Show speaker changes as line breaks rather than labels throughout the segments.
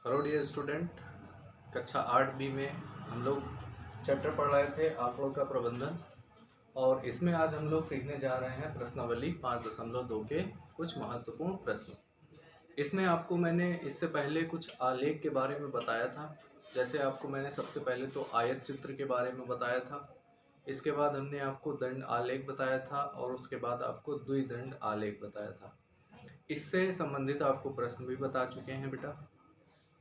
Hello dear student, कक्षा 8B में हम लोग चैप्टर पढ़ रहे थे आंकड़ों का प्रबंधन। और इसमें आज हम लोग सीखने जा रहे हैं प्रश्नावली 5.2 के कुछ महत्वपूर्ण प्रश्न। इसमें आपको मैंने इससे पहले कुछ आलेख के बारे में बताया था। जैसे आपको मैंने सबसे पहले तो आयत चित्र के बारे में बताया था, इसके बाद हमने आपको दंड आलेख बताया था और उसके बाद आपको द्विदंड आलेख बताया था। इससे संबंधित आपको प्रश्न भी बता चुके हैं बेटा।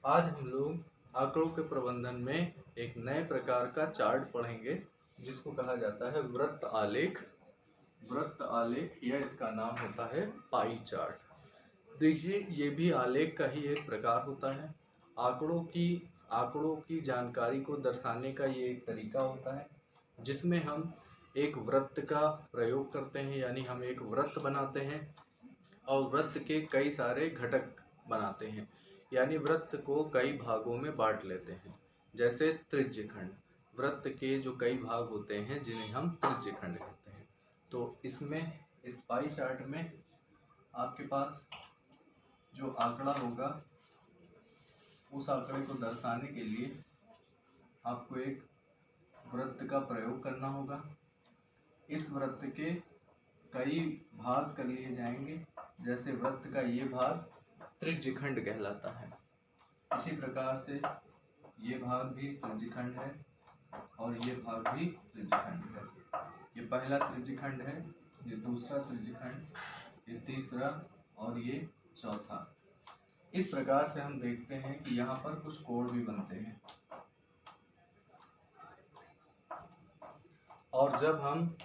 आज हम लोग आंकड़ों के प्रबंधन में एक नए प्रकार का चार्ट पढ़ेंगे जिसको कहा जाता है वृत्त आलेख। वृत्त आलेख या इसका नाम होता है पाई चार्ट। देखिए, ये भी आलेख का ही एक प्रकार होता है। आंकड़ों की जानकारी को दर्शाने का ये एक तरीका होता है जिसमें हम एक वृत्त का प्रयोग करते हैं, यानी हम एक वृत्त बनाते हैं और वृत्त के कई सारे घटक बनाते हैं, यानी वृत्त को कई भागों में बांट लेते हैं। जैसे त्रिज्यखंड, वृत्त के जो कई भाग होते हैं जिन्हें हम त्रिज्यखंड कहते हैं। तो इसमें इस पाई चार्ट में आपके पास जो आंकड़ा होगा उस आंकड़े को दर्शाने के लिए आपको एक वृत्त का प्रयोग करना होगा। इस वृत्त के कई भाग कर लिए जाएंगे। जैसे वृत्त का ये भाग त्रिज्यखंड कहलाता है, इसी प्रकार से ये भाग भी त्रिज्यखंड है और ये भाग भी त्रिज्यखंड है। ये पहला त्रिज्यखंड है, ये दूसरा त्रिज्यखंड, ये तीसरा और ये चौथा। इस प्रकार से हम देखते हैं कि यहाँ पर कुछ कोण भी बनते हैं। और जब हम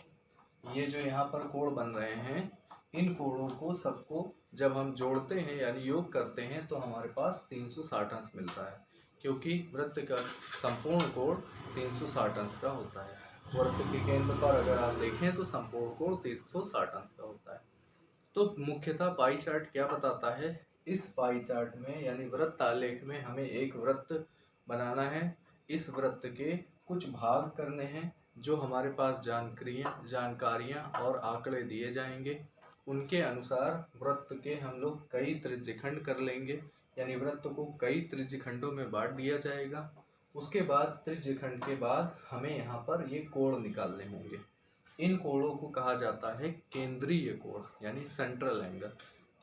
ये जो यहाँ पर कोण बन रहे हैं, इन कोणों को सबको जब हम जोड़ते हैं यानी योग करते हैं तो हमारे पास 360 अंश मिलता है, क्योंकि वृत्त का संपूर्ण कोण 360 अंश का होता है। वृत्त के केंद्र पर अगर आप देखें तो संपूर्ण कोण 360 अंश का होता है। तो मुख्यतः पाई चार्ट क्या बताता है? इस पाई चार्ट में यानी वृत्त आलेख में हमें एक वृत्त बनाना है। इस वृत्त के कुछ भाग करने हैं, जो हमारे पास जानकारियाँ और आंकड़े दिए जाएंगे। उनके अनुसार वृत्त के हम लोग कई त्रिज्यखंड कर लेंगे, यानी वृत्त को कई त्रिज्यखंडों में बांट दिया जाएगा। उसके बाद त्रिज्यखंड के बाद हमें यहाँ पर ये कोण निकालने होंगे। इन कोणों को कहा जाता है केंद्रीय कोण, यानी सेंट्रल एंगल।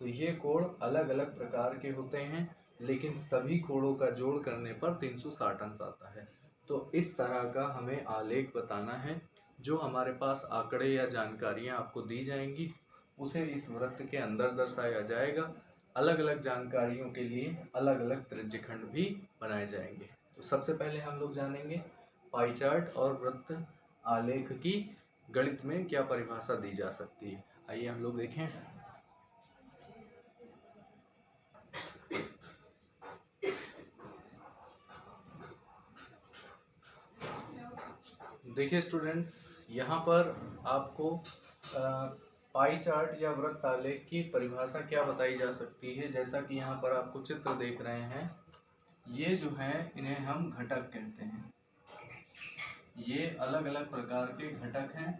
तो ये कोण अलग अलग प्रकार के होते हैं, लेकिन सभी कोणों का जोड़ करने पर 360 अंश आता है। तो इस तरह का हमें आलेख बताना है। जो हमारे पास आंकड़े या जानकारियाँ आपको दी जाएंगी उसे इस वृत्त के अंदर दर्शाया जाएगा। अलग अलग जानकारियों के लिए अलग अलग त्रिज्यखंड भी बनाए जाएंगे। तो सबसे पहले हम लोग जानेंगे पाई चार्ट और वृत्त आलेख की गणित में क्या परिभाषा दी जा सकती है। आइए हम लोग देखें। देखिए स्टूडेंट्स, यहाँ पर आपको पाई चार्ट या वृत्त आलेख की परिभाषा क्या बताई जा सकती है। जैसा कि यहाँ पर आपको चित्र देख रहे हैं, ये जो है इन्हें हम घटक कहते हैं। ये अलग अलग प्रकार के घटक हैं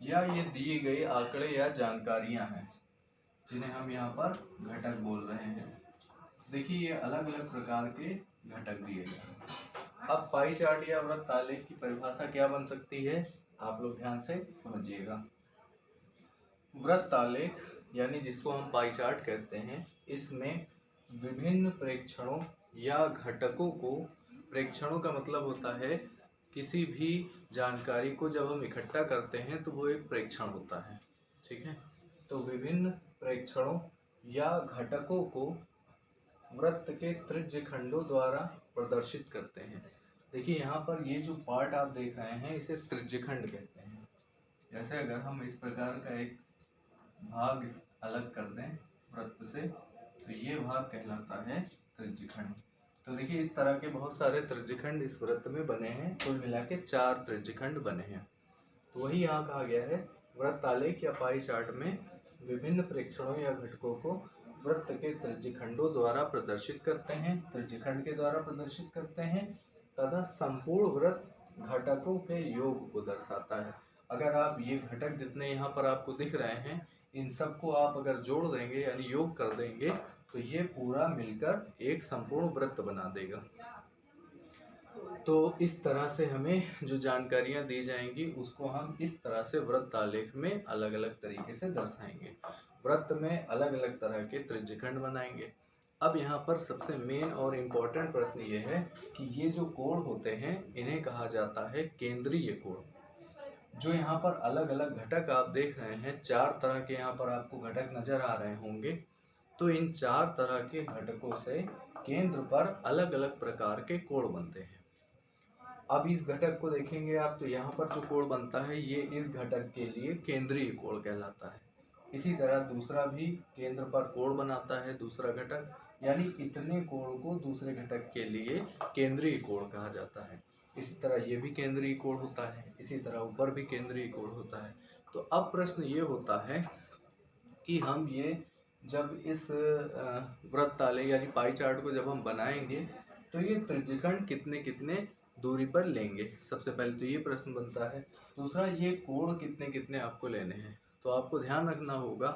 या ये दिए गए आंकड़े या जानकारियां हैं जिन्हें हम यहाँ पर घटक बोल रहे हैं। देखिए, ये अलग अलग प्रकार के घटक दिए गए हैं। अब पाई चार्ट या वृत्त आलेख की परिभाषा क्या बन सकती है, आप लोग ध्यान से समझिएगा। वृत्त आलेख यानी जिसको हम पाई चार्ट कहते हैं, इसमें विभिन्न प्रेक्षणों या घटकों को, प्रेक्षणों का मतलब होता है किसी भी जानकारी को जब हम इकट्ठा करते हैं तो वो एक प्रेक्षण होता है, ठीक है। तो विभिन्न प्रेक्षणों या घटकों को वृत्त के त्रिज्यखंडों द्वारा प्रदर्शित करते हैं। देखिए, यहाँ पर ये जो पार्ट आप देख रहे हैं इसे त्रिज्यखंड कहते हैं। जैसे अगर हम इस प्रकार का एक भाग अलग कर दें वृत्त से, तो ये भाग कहलाता है त्रिज्यखंड। तो देखिए, इस तरह के बहुत सारे त्रिज्यखंड इस वृत्त में बने हैं। कुल मिला के 4 त्रिज्यखंड बने हैं। तो वही यहाँ कहा गया है, वृत्त आलेख या पाई चार्ट में विभिन्न प्रेक्षणों या घटकों को वृत्त के त्रिज्यखंडों द्वारा प्रदर्शित करते हैं, त्रिज्यखंड के द्वारा प्रदर्शित करते हैं तथा संपूर्ण वृत्त घटकों के योग को दर्शाता है। अगर आप ये घटक जितने यहाँ पर आपको दिख रहे हैं, इन सबको आप अगर जोड़ देंगे यानी योग कर देंगे तो ये पूरा मिलकर एक संपूर्ण वृत्त बना देगा। तो इस तरह से हमें जो जानकारियां दी जाएंगी उसको हम इस तरह से वृत्त आलेख में अलग अलग तरीके से दर्शाएंगे। वृत्त में अलग अलग तरह के त्रिज्यखंड बनाएंगे। अब यहाँ पर सबसे मेन और इम्पोर्टेंट प्रश्न ये है कि ये जो कोण होते हैं इन्हें कहा जाता है केंद्रीय कोण। जो यहाँ पर अलग अलग घटक आप देख रहे हैं, 4 तरह के यहाँ पर आपको घटक नजर आ रहे होंगे। तो इन 4 तरह के घटकों से केंद्र पर अलग अलग प्रकार के कोण बनते हैं। अब इस घटक को देखेंगे आप, तो यहाँ पर जो कोण बनता है ये इस घटक के लिए केंद्रीय कोण कहलाता है। इसी तरह दूसरा भी केंद्र पर कोण बनाता है दूसरा घटक, यानी इतने कोण को दूसरे घटक के लिए केंद्रीय कोण कहा जाता है। इसी तरह ये भी केंद्रीय कोण होता है, इसी तरह ऊपर भी केंद्रीय कोण होता है। तो अब प्रश्न ये होता है कि हम ये जब इस वृत्त आलेख यानी पाई चार्ट को जब हम बनाएंगे तो ये त्रिज्यखंड कितने कितने दूरी पर लेंगे। सबसे पहले तो ये प्रश्न बनता है। दूसरा, ये कोण कितने कितने आपको लेने हैं। तो आपको ध्यान रखना होगा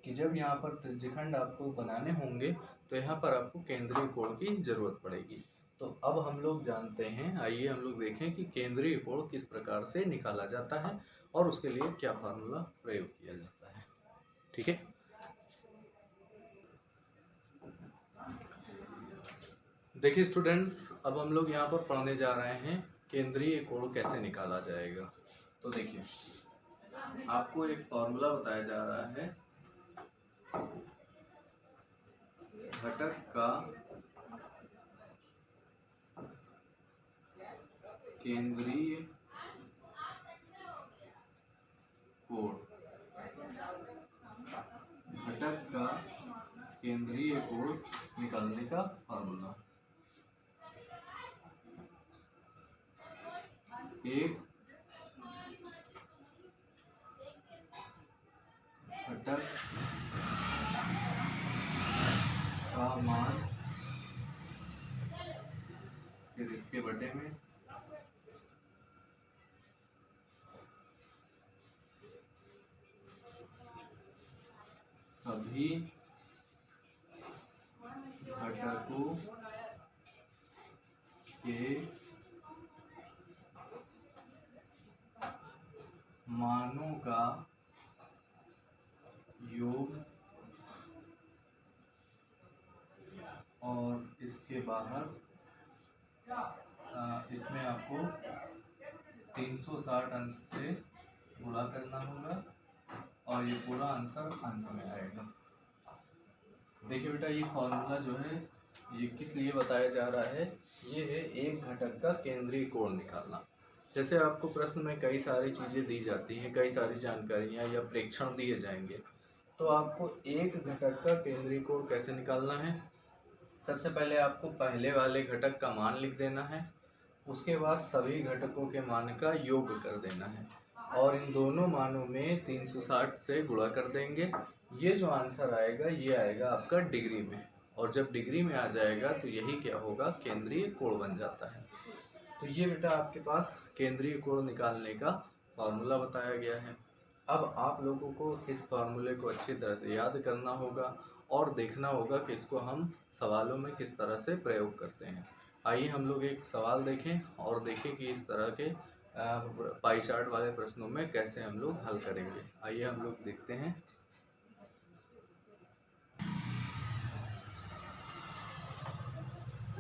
कि जब यहाँ पर त्रिज्यखंड आपको बनाने होंगे तो यहाँ पर आपको केंद्रीय कोण की जरूरत पड़ेगी। तो अब हम लोग जानते हैं, आइए हम लोग देखें कि केंद्रीय कोण किस प्रकार से निकाला जाता है और उसके लिए क्या फार्मूला प्रयोग किया जाता है। ठीक है, देखिए स्टूडेंट्स, अब हम लोग यहाँ पर पढ़ने जा रहे हैं केंद्रीय कोण कैसे निकाला जाएगा। तो देखिए, आपको एक फॉर्मूला बताया जा रहा है, घटक का केंद्रीय कोण, घटक का केंद्रीय कोण निकालने का फॉर्मूला। एक घटक का मान फिर इसके बटे में सभी घटकों के मानों का योग और इसके बाहर इसमें आपको 360 अंश से गुणा करना होगा और ये पूरा आंसर अंश में आएगा। देखिए बेटा, ये फॉर्मूला जो है ये किस लिए बताया जा रहा है, ये है एक घटक का केंद्रीय कोण निकालना। जैसे आपको प्रश्न में कई सारी चीज़ें दी जाती हैं, कई सारी जानकारियाँ या प्रेक्षण दिए जाएंगे, तो आपको एक घटक का केंद्रीय कोण कैसे निकालना है। सबसे पहले आपको पहले वाले घटक का मान लिख देना है, उसके बाद सभी घटकों के मान का योग कर देना है और इन दोनों मानों में 360 से गुणा कर देंगे। ये जो आंसर आएगा ये आएगा आपका डिग्री में, और जब डिग्री में आ जाएगा तो यही क्या होगा, केंद्रीय कोण बन जाता है। तो ये बेटा आपके पास केंद्रीय कोण निकालने का फॉर्मूला बताया गया है। अब आप लोगों को इस फार्मूले को अच्छी तरह से याद करना होगा और देखना होगा कि इसको हम सवालों में किस तरह से प्रयोग करते हैं। आइए हम लोग एक सवाल देखें और देखें कि इस तरह के पाई चार्ट वाले प्रश्नों में कैसे हम लोग हल करेंगे। आइए हम लोग देखते हैं।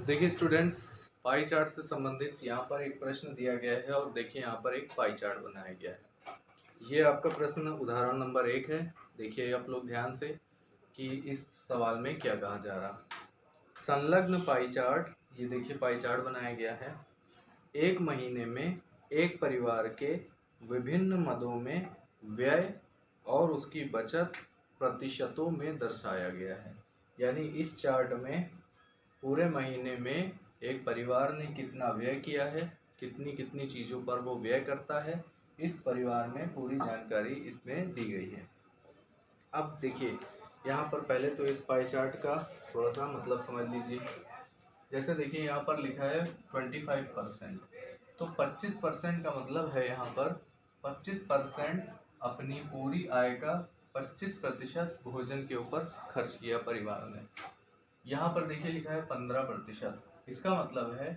देखिए स्टूडेंट्स, पाई चार्ट से संबंधित यहाँ पर एक प्रश्न दिया गया है और देखिए यहाँ पर एक पाई चार्ट बनाया गया है। ये आपका प्रश्न उदाहरण नंबर 1 है। देखिए आप लोग ध्यान से कि इस सवाल में क्या कहा जा रहा। संलग्न पाई चार्ट, ये देखिए पाई चार्ट बनाया गया है। एक महीने में एक परिवार के विभिन्न मदों में व्यय और उसकी बचत प्रतिशतों में दर्शाया गया है। यानी इस चार्ट में पूरे महीने में एक परिवार ने कितना व्यय किया है, कितनी कितनी चीज़ों पर वो व्यय करता है, इस परिवार में पूरी जानकारी इसमें दी गई है। अब देखिए यहाँ पर पहले तो इस पाई चार्ट का थोड़ा सा मतलब समझ लीजिए। जैसे देखिए यहाँ पर लिखा है 25%, तो 25% का मतलब है यहाँ पर 25% अपनी पूरी आय का 25% भोजन के ऊपर खर्च किया परिवार ने। यहाँ पर देखिए लिखा है 15%। इसका मतलब है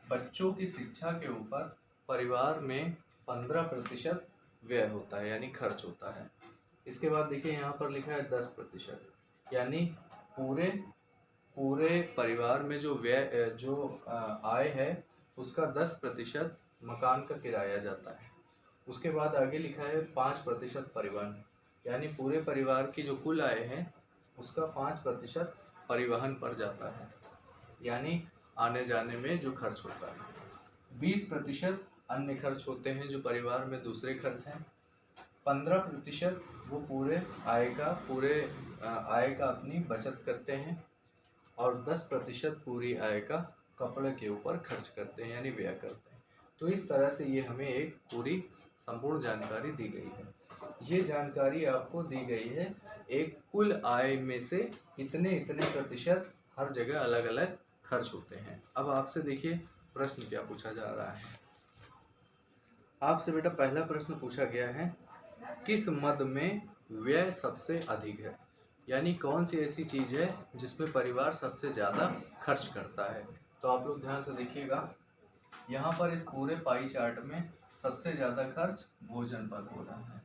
बच्चों की शिक्षा के ऊपर परिवार में 15% व्यय होता है, यानी खर्च होता है। इसके बाद देखिए यहाँ पर लिखा है 10%, यानी पूरे पूरे परिवार में जो व्यय जो आय है उसका 10% मकान का किराया जाता है। उसके बाद आगे लिखा है 5% परिवहन, यानी पूरे परिवार की जो कुल आय है उसका 5% परिवहन पर जाता है, यानी आने जाने में जो खर्च होता है। 20% अन्य खर्च होते हैं जो परिवार में दूसरे खर्च हैं। 15% वो पूरे आय का अपनी बचत करते हैं, और 10% पूरी आय का कपड़े के ऊपर खर्च करते हैं, यानी व्यय करते हैं। तो इस तरह से ये हमें एक पूरी संपूर्ण जानकारी दी गई है। ये जानकारी आपको दी गई है एक कुल आय में से इतने इतने प्रतिशत हर जगह अलग अलग खर्च होते हैं। अब आपसे देखिए प्रश्न क्या पूछा जा रहा है। आपसे बेटा पहला प्रश्न पूछा गया है, किस मद में व्यय सबसे अधिक है, यानी कौन सी ऐसी चीज है जिसमें परिवार सबसे ज्यादा खर्च करता है। तो आप लोग ध्यान से देखिएगा, यहाँ पर इस पूरे पाई चार्ट में सबसे ज्यादा खर्च भोजन पर हो रहा है।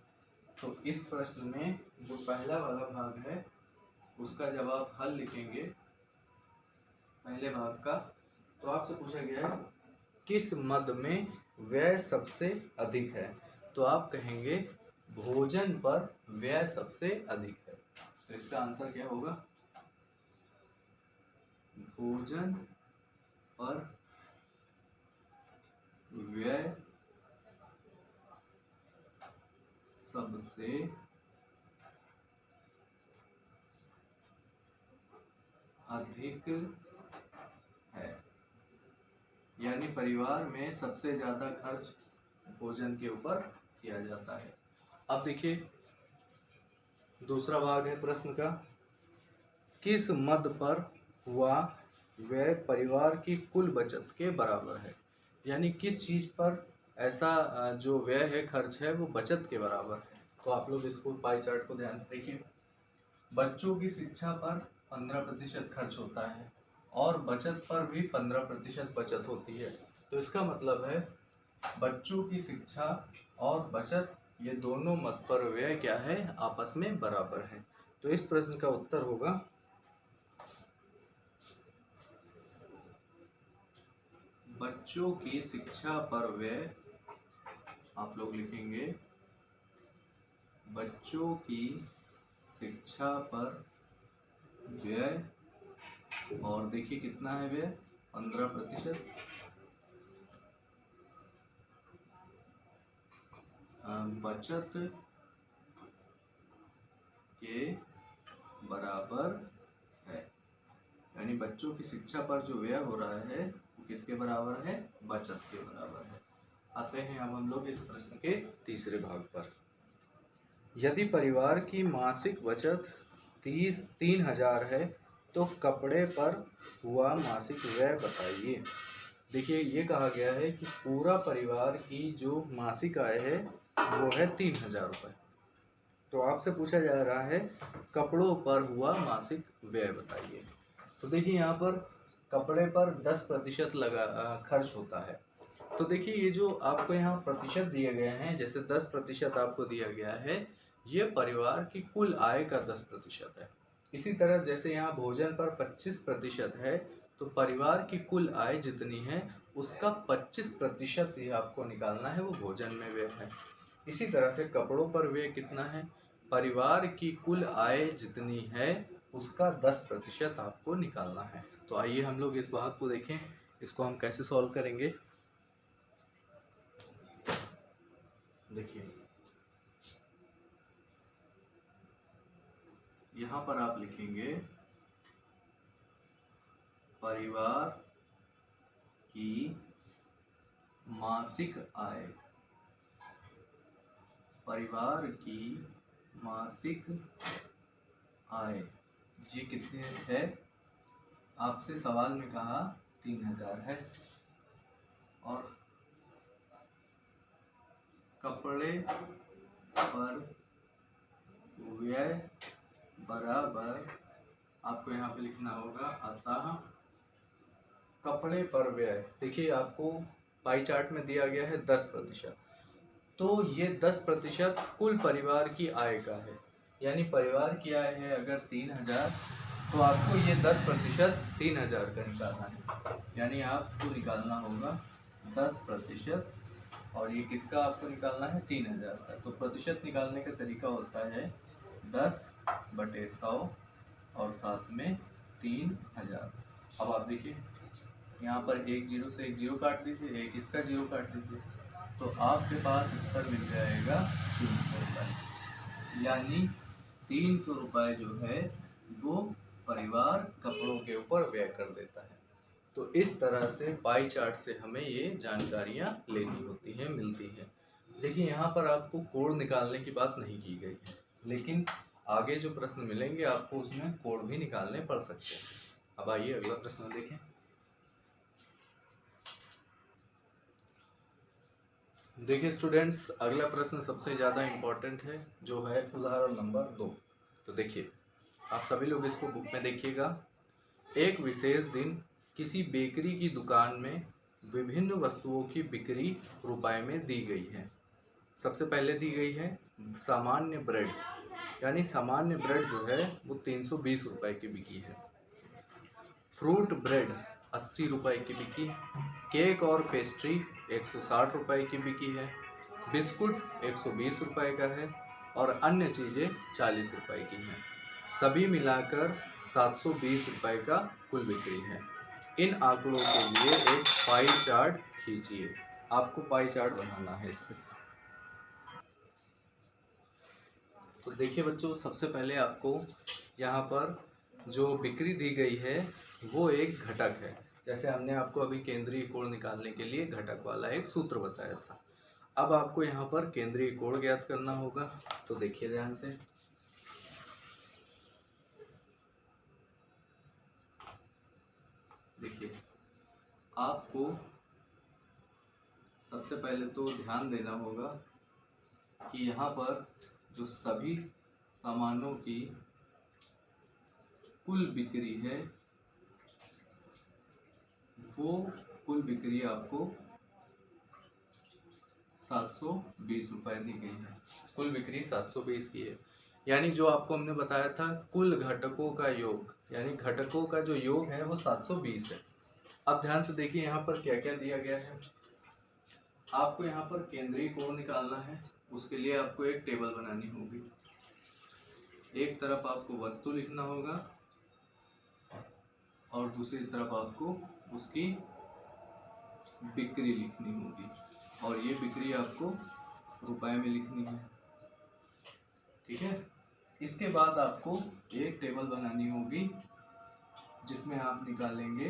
तो इस प्रश्न में जो पहला वाला भाग है उसका जब आप हल लिखेंगे पहले भाग का, तो आपसे पूछा गया है किस मद में व्यय सबसे अधिक है, तो आप कहेंगे भोजन पर व्यय सबसे अधिक है। तो इसका आंसर क्या होगा, भोजन पर व्यय सबसे अधिक है, यानी परिवार में सबसे ज्यादा खर्च भोजन के ऊपर किया जाता है। अब देखिए दूसरा भाग है प्रश्न का, किस मद पर हुआ व्यय परिवार की कुल बचत के बराबर है, यानी किस चीज पर ऐसा जो व्यय है खर्च है वो बचत के बराबर है। तो आप लोग इसको पाई चार्ट को ध्यान से देखिए, बच्चों की शिक्षा पर 15% खर्च होता है और बचत पर भी 15% बचत होती है। तो इसका मतलब है बच्चों की शिक्षा और बचत ये दोनों मत पर व्यय क्या है, आपस में बराबर है। तो इस प्रश्न का उत्तर होगा बच्चों की शिक्षा पर व्यय, आप लोग लिखेंगे बच्चों की शिक्षा पर व्यय, और देखिए कितना है व्यय 15%, बचत के बराबर है, यानी बच्चों की शिक्षा पर जो व्यय हो रहा है वो किसके बराबर है, बचत के बराबर है। आते हैं अब हम लोग इस प्रश्न के तीसरे भाग पर, यदि परिवार की मासिक बचत 3,000 है तो कपड़े पर हुआ मासिक व्यय बताइए। देखिए ये कहा गया है कि पूरा परिवार की जो मासिक आय है वो है 3,000 रुपये। तो आपसे पूछा जा रहा है कपड़ों पर हुआ मासिक व्यय बताइए। तो देखिए यहाँ पर कपड़े पर 10% खर्च होता है। तो देखिए ये जो आपको यहाँ प्रतिशत दिए गए हैं, जैसे 10% आपको दिया गया है, ये परिवार की कुल आय का 10% है। इसी तरह जैसे यहाँ भोजन पर 25% है, तो परिवार की कुल आय जितनी है उसका 25% ही आपको निकालना है, वो भोजन में व्यय है। इसी तरह से कपड़ों पर व्यय कितना है, परिवार की कुल आय जितनी है उसका 10% आपको निकालना है। तो आइए हम लोग इस बात को देखें, इसको हम कैसे सॉल्व करेंगे। देखिए यहाँ पर आप लिखेंगे परिवार की मासिक आय, परिवार की मासिक आय ये कितने है, आपसे सवाल में कहा 3,000 है, और कपड़े पर व्यय बराबर आपको यहाँ पे लिखना होगा अतः कपड़े पर व्यय। देखिए आपको पाई चार्ट में दिया गया है 10%, तो ये 10% कुल परिवार की आय का है। यानी परिवार की आय है अगर 3000, तो आपको ये 10% 3000 का निकालना है। यानी आपको निकालना होगा 10%, और ये किसका आपको निकालना है 3000 का। तो प्रतिशत निकालने का तरीका होता है 10/100 और साथ में 3000। अब आप देखिए यहाँ पर एक जीरो से एक जीरो काट दीजिए, एक इसका जीरो काट दीजिए, तो आपके पास उत्तर मिल जाएगा 300 रुपये। यानी 300 रुपये जो है वो परिवार कपड़ों के ऊपर व्यय कर देता है। तो इस तरह से पाई चार्ट से हमें ये जानकारियाँ लेनी होती हैं, मिलती हैं। देखिए यहाँ पर आपको कोड निकालने की बात नहीं की गई है, लेकिन आगे जो प्रश्न मिलेंगे आपको उसमें कोड भी निकालने पड़ सकते हैं। अब आइए अगला प्रश्न देखें। देखिए स्टूडेंट्स, अगला प्रश्न सबसे ज़्यादा इम्पोर्टेंट है, जो है उदाहरण नंबर 2। तो देखिए आप सभी लोग इसको बुक में देखिएगा। एक विशेष दिन किसी बेकरी की दुकान में विभिन्न वस्तुओं की बिक्री रुपए में दी गई है। सबसे पहले दी गई है सामान्य ब्रेड, यानी सामान्य ब्रेड जो है वो 320 रुपए की बिकी है। फ्रूट ब्रेड 80 रुपए की बिकी। केक और पेस्ट्री 160 रुपए की बिकी है। बिस्कुट 120 रुपए का है और अन्य चीज़ें 40 रुपए की हैं। सभी मिलाकर 720 रुपए का कुल बिक्री है। इन आंकड़ों के लिए एक पाई चार्ट खींचिए। आपको पाई चार्ट बनाना है इससे। तो देखिए बच्चों, सबसे पहले आपको यहाँ पर जो बिक्री दी गई है वो एक घटक है। जैसे हमने आपको अभी केंद्रीय कोण निकालने के लिए घटक वाला एक सूत्र बताया था। अब आपको यहाँ पर केंद्रीय कोण ज्ञात करना होगा। तो देखिए ध्यान से, देखिए आपको सबसे पहले तो ध्यान देना होगा कि यहाँ पर जो सभी सामानों की कुल बिक्री है वो कुल बिक्री आपको 720 रुपये दी गई है। कुल बिक्री 720 की है। यानी जो आपको हमने बताया था कुल घटकों का योग, यानी घटकों का जो योग है वो 720 है। अब ध्यान से देखिए यहाँ पर क्या क्या दिया गया है। आपको यहाँ पर केंद्रीय कोण निकालना है, उसके लिए आपको एक टेबल बनानी होगी। एक तरफ आपको वस्तु लिखना होगा और दूसरी तरफ आपको उसकी बिक्री लिखनी होगी, और ये बिक्री आपको रुपए में लिखनी है। ठीक है। इसके बाद आपको एक टेबल बनानी होगी जिसमें आप निकालेंगे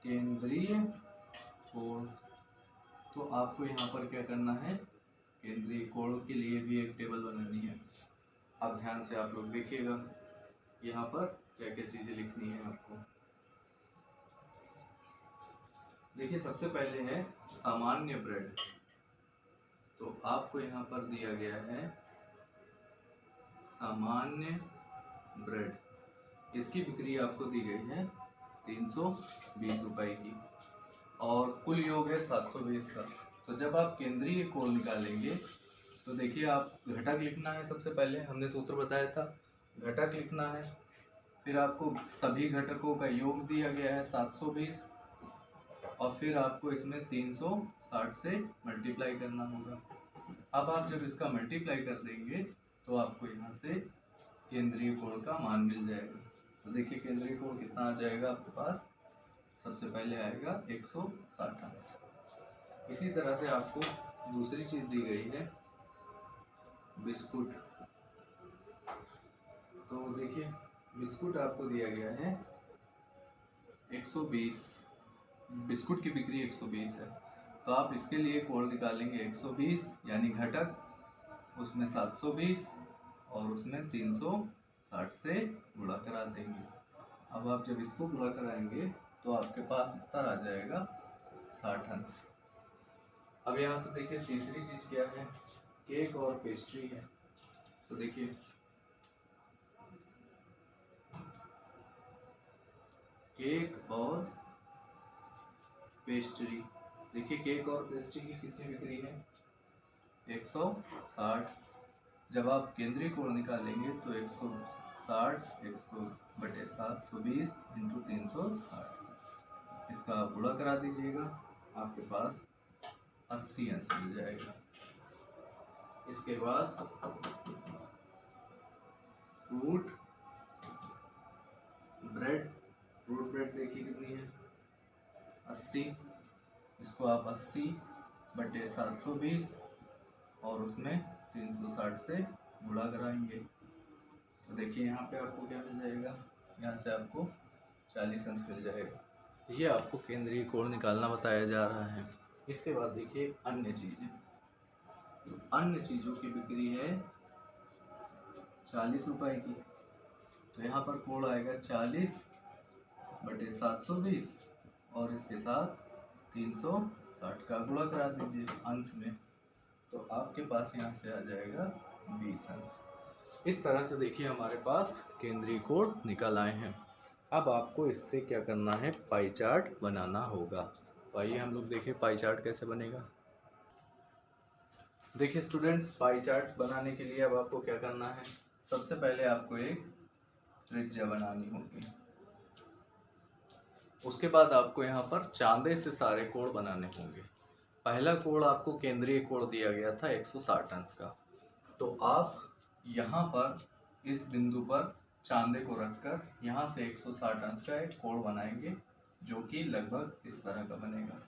केंद्रीय कोण। तो आपको यहाँ पर क्या करना है, केंद्रीय कोण के लिए भी एक टेबल बनानी है। अब ध्यान से आप लोग देखिएगा यहाँ पर क्या क्या चीजें लिखनी है आपको। देखिए सबसे पहले है सामान्य ब्रेड। तो आपको यहाँ पर दिया गया है सामान्य ब्रेड। इसकी बिक्री आपको दी गई है 320 रुपए की और कुल योग है 720 का। तो जब आप केंद्रीय कोण निकालेंगे तो देखिए आप घटक लिखना है। सबसे पहले हमने सूत्र बताया था, घटक लिखना है। फिर आपको सभी घटकों का योग दिया गया है 720, और फिर आपको इसमें 360 से मल्टीप्लाई करना होगा। अब आप जब इसका मल्टीप्लाई कर देंगे तो आपको यहाँ से केंद्रीय कोण का मान मिल जाएगा। तो देखिए केंद्रीय कोण कितना आ जाएगा आपके पास। सबसे पहले आएगा 160 अंश। इसी तरह से आपको दूसरी चीज दी गई है बिस्कुट। तो देखिए बिस्कुट आपको दिया गया है 120। बिस्कुट की बिक्री 120 है, तो आप इसके लिए कोण निकालेंगे 120, यानी घटक, उसमें 720 और उसमें 360 से गुणा करा देंगे। अब आप जब इसको गुणा कराएंगे तो आपके पास उत्तर आ जाएगा 60 अंश। अब यहाँ से देखिए तीसरी चीज क्या है, केक और पेस्ट्री है। तो देखिए केक और पेस्ट्री। देखिए केक और पेस्ट्री की कितनी बिक्री है, 160। जब आप केंद्रीय कोण निकालेंगे तो 160 100/720 इंटू 360, इसका गुणा करा दीजिएगा, आपके पास 80 अंश मिल जाएगा। इसके बाद फ्रूट ब्रेड देखिए कितनी है, 80। इसको आप 80/720 और उसमें 360 से गुणा कराएंगे। तो देखिए यहाँ पे आपको क्या मिल जाएगा, यहाँ से आपको 40 अंश मिल जाएगा। ये आपको केंद्रीय कोण निकालना बताया जा रहा है। इसके बाद देखिए अन्य चीजें, तो अन्य चीजों की बिक्री है 40 रुपए की। तो यहाँ पर कोण आएगा 40/720 और इसके साथ 360 का गुणा करा दीजिए अंश में, तो आपके पास यहाँ से आ जाएगा 20 अंश। इस तरह से देखिए हमारे पास केंद्रीय कोण निकल आए हैं। अब आपको इससे क्या करना है, पाई चार्ट बनाना होगा। तो आइए हम लोग देखें पाई चार्ट कैसे बनेगा। देखिए स्टूडेंट्स, पाई चार्ट बनाने के लिए अब आपको क्या करना है, सबसे पहले आपको एक त्रिज्या बनानी होगी। उसके बाद आपको यहाँ पर चांदे से सारे कोण बनाने होंगे। पहला कोण आपको केंद्रीय कोण दिया गया था 160 अंश का, तो आप यहाँ पर इस बिंदु पर चांदे को रखकर यहाँ से 160 अंश का एक कोण बनाएंगे, जो कि लगभग इस तरह का बनेगा।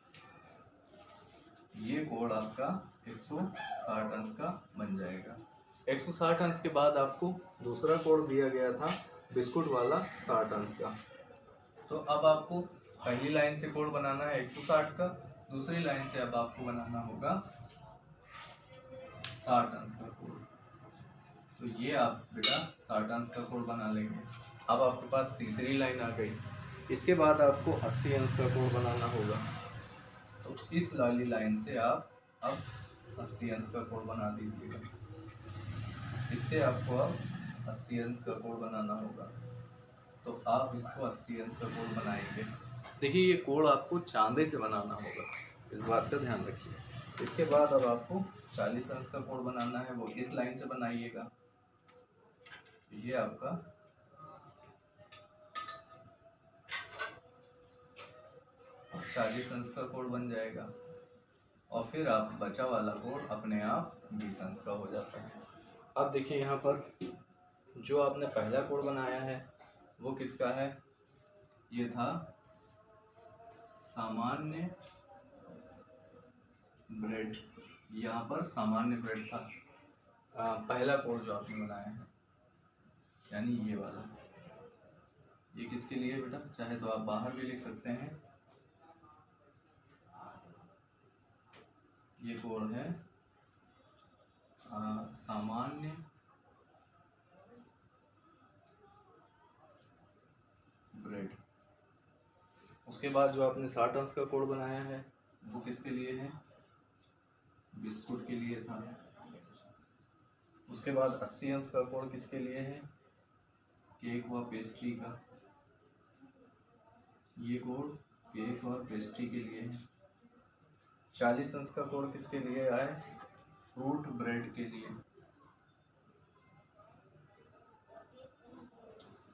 ये कोण आपका 160 अंश का बन जाएगा। 160 अंश के बाद आपको दूसरा कोण दिया गया था बिस्कुट वाला 60 अंश का। तो अब आपको पहली लाइन से कोण बनाना है 160 का, दूसरी लाइन से अब आपको बनाना होगा 60 अंश का कोण। तो ये आप बेटा 60 अंश का कोण बना लेंगे। अब आपके पास तीसरी लाइन आ गई। इसके बाद आपको 80 अंश का कोण बनाना होगा। तो इस वाली लाइन से आप अब 80 अंश का कोण बना दीजिएगा। इससे आपको अब 80 अंश का कोण बनाना होगा। तो आप इसको 80 अंश का कोण बनाएंगे। देखिए ये कोण आपको चांदे से बनाना होगा, इस बात का ध्यान रखिए। इसके बाद अब आपको 40 अंश का कोण बनाना है, वो इस लाइन से बनाइएगा। ये आपका 40 अंश का कोण बन जाएगा और फिर आप बचा वाला कोण अपने आप 20 अंश का हो जाता है। अब देखिए यहाँ पर जो आपने पहला कोण बनाया है वो किसका है, ये था सामान्य ब्रेड। यहाँ पर सामान्य ब्रेड था पहला कोण जो आपने बनाया है, यानी ये वाला। ये किसके लिए बेटा, चाहे तो आप बाहर भी लिख सकते हैं। ये कोण है सामान्य ब्रेड। उसके बाद जो आपने 60 अंश का कोण बनाया है वो किसके लिए है, बिस्कुट के लिए था। उसके बाद 80 अंश का कोण किसके लिए है, केक व पेस्ट्री का। ये कोण केक और पेस्ट्री के लिए है। 40 अंश का कोण किसके लिए आए, फ्रूट ब्रेड के लिए।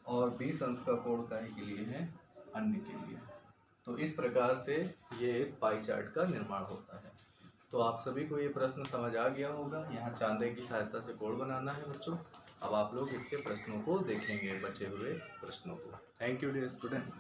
और 20 अंश का कोण काहे के लिए है, अन्य के लिए। तो इस प्रकार से ये एक पाई चार्ट का निर्माण होता है। तो आप सभी को ये प्रश्न समझ आ गया होगा। यहाँ चांदे की सहायता से कोण बनाना है बच्चों। अब आप लोग इसके प्रश्नों को देखेंगे, बचे हुए प्रश्नों को। Thank you dear student.